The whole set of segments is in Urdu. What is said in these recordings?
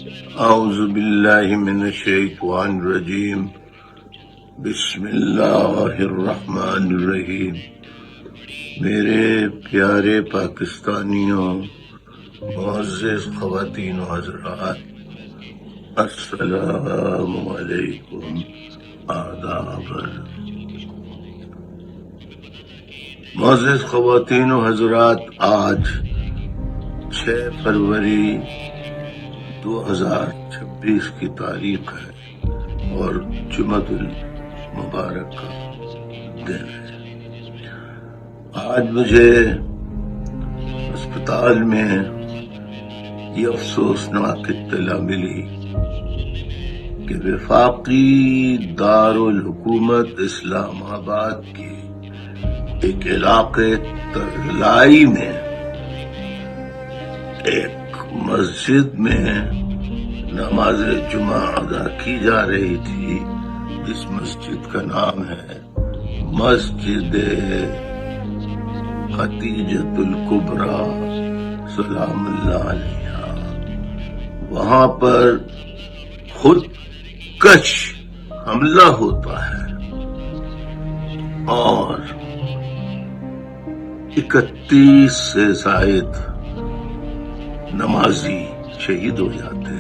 اعوذ باللہ من الشیطان الرجیم بسم اللہ الرحمن الرحیم۔ میرے پیارے پاکستانیوں، معزز خواتین و حضرات، السلام علیکم، آداب۔ معزز خواتین و حضرات، آج 6 فروری 2026 کی تاریخ ہے اور جمعۃ المبارک کا دن ہے۔ آج مجھے اسپتال میں یہ افسوسناک اطلاع ملی کہ وفاقی دارالحکومت اسلام آباد کے ایک علاقے ترلائی میں ایک مسجد میں نماز جمعہ ادا کی جا رہی تھی، جس مسجد کا نام ہے مسجد خدیجۃ الکبریٰ سلام اللہ علیہا۔ وہاں پر خود کش حملہ ہوتا ہے اور 31 سے زائد نمازی شہید ہو جاتے ہیں،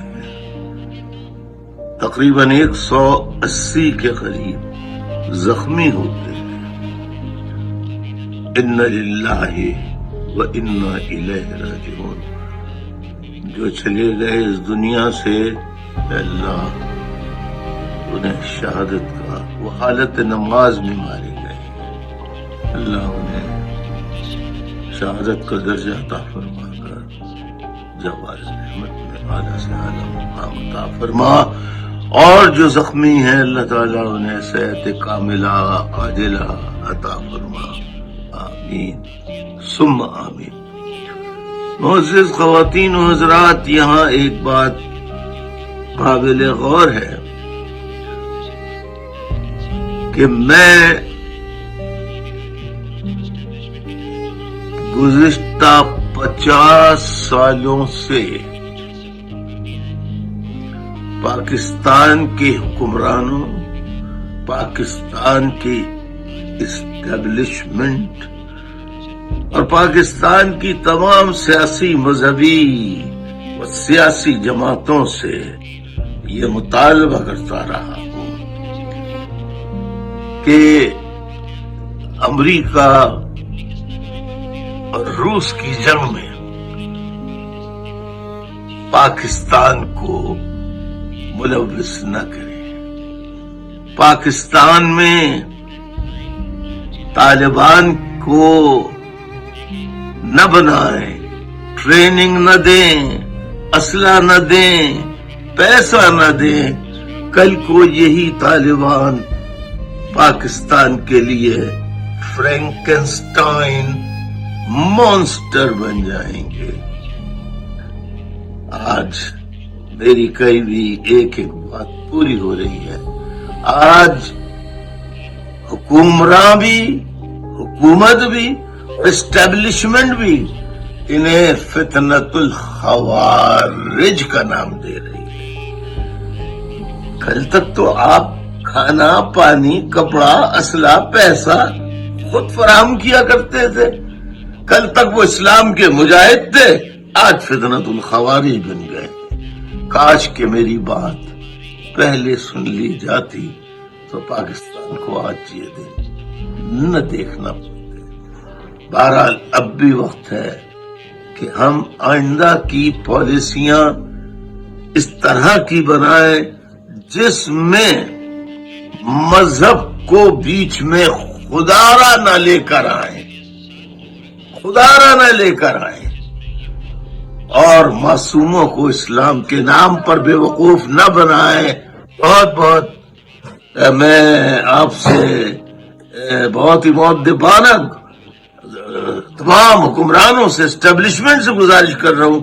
تقریباً 180 کے قریب زخمی ہوتے ہیں۔ اِنَّ لِلَّهِ وَإِنَّا إِلَيْهِ رَاجِعُونَ۔ جو چلے گئے اس دنیا سے، اللہ انہیں شہادت کا، وہ حالت نماز میں مارے گئے، اللہ انہیں شہادت کا درجہ عطا فرما کر جوار رحمت میں اعلیٰ سے اعلیٰ مقام عطا فرما، اور جو زخمی ہیں اللہ تعالیٰ انہیں صحت کاملہ عاجلہ عطا فرما، آمین ثم آمین۔ معزز خواتین و حضرات، یہاں ایک بات قابل غور ہے کہ میں گزشتہ 50 سالوں سے پاکستان کے حکمرانوں، پاکستان کی اسٹیبلشمنٹ اور پاکستان کی تمام سیاسی، مذہبی و سیاسی جماعتوں سے یہ مطالبہ کرتا رہا ہوں کہ امریکہ اور روس کی جنگ میں پاکستان کو ملوث نہ کرے، پاکستان میں طالبان کو نہ بنائیں، ٹریننگ نہ دیں، اسلحہ نہ دیں، پیسہ نہ دیں۔ کل کو یہی طالبان پاکستان کے لیے فرینکنسٹائن مونسٹر بن جائیں گے۔ آج میری کئی بھی ایک بات پوری ہو رہی ہے۔ آج حکمراں بھی، حکومت بھی، اسٹیبلشمنٹ بھی انہیں فتنۃ الخوارج کا نام دے رہی ہے۔ کل تک تو آپ کھانا، پانی، کپڑا، اسلحہ، پیسہ خود فراہم کیا کرتے تھے، کل تک وہ اسلام کے مجاہد تھے، آج فتنۃ الخوارج بن گئے۔ کاش کہ میری بات پہلے سن لی جاتی تو پاکستان کو آج یہ دن نہ دیکھنا پڑتے۔ بہرحال اب بھی وقت ہے کہ ہم آئندہ کی پالیسیاں اس طرح کی بنائیں جس میں مذہب کو بیچ میں خودارا نہ لے کر آئیں، خودارا نہ لے کر آئیں، اور معصوموں کو اسلام کے نام پر بے وقوف نہ بنائیں۔ بہت بہت میں آپ سے بہت ہی مؤدبانہ تمام حکمرانوں سے، اسٹیبلشمنٹ سے گزارش کر رہا ہوں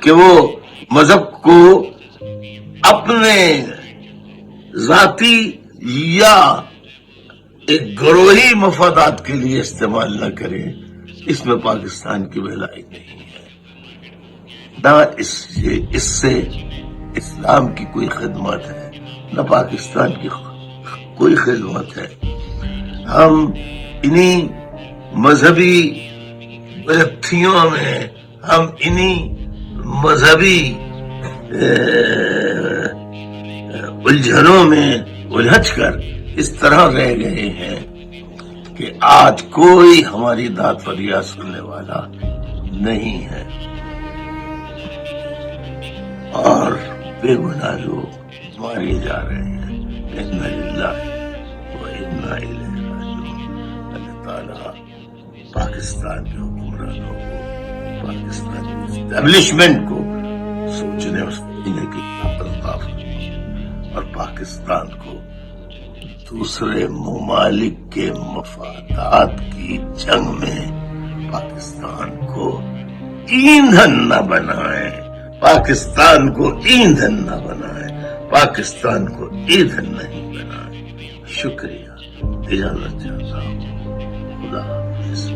کہ وہ مذہب کو اپنے ذاتی یا ایک گروہی مفادات کے لیے استعمال نہ کرے۔ اس میں پاکستان کی بھلائی نہیں ہے۔ نہ اس سے اسلام کی کوئی خدمت ہے، نہ پاکستان کی کوئی خدمت ہے۔ ہم انہی مذہبی برکتیوں میں، ہم انہی مذہبی الجھنوں میں الجھ کر اس طرح رہ گئے ہیں کہ آج کوئی ہماری داد فریاد سننے والا نہیں ہے، اور بے گناہ لوگ مارے جا رہے ہیں۔ انا للہ و انا الیہ راجعون۔ اللہ تعالیٰ پاکستان کے حکمرانوں کو، پاکستان کی اسٹیبلشمنٹ کو سوچنے اور سمجھنے کی طاقت عطا فرمائے، اور پاکستان کو دوسرے ممالک کے مفادات کی جنگ میں پاکستان کو ایندھن نہ بنائے، پاکستان کو ایندھن نہ بنائے، پاکستان کو ایندھن نہیں بنائے۔ شکریہ، اجازت چاہتا ہوں، خدا حافظ۔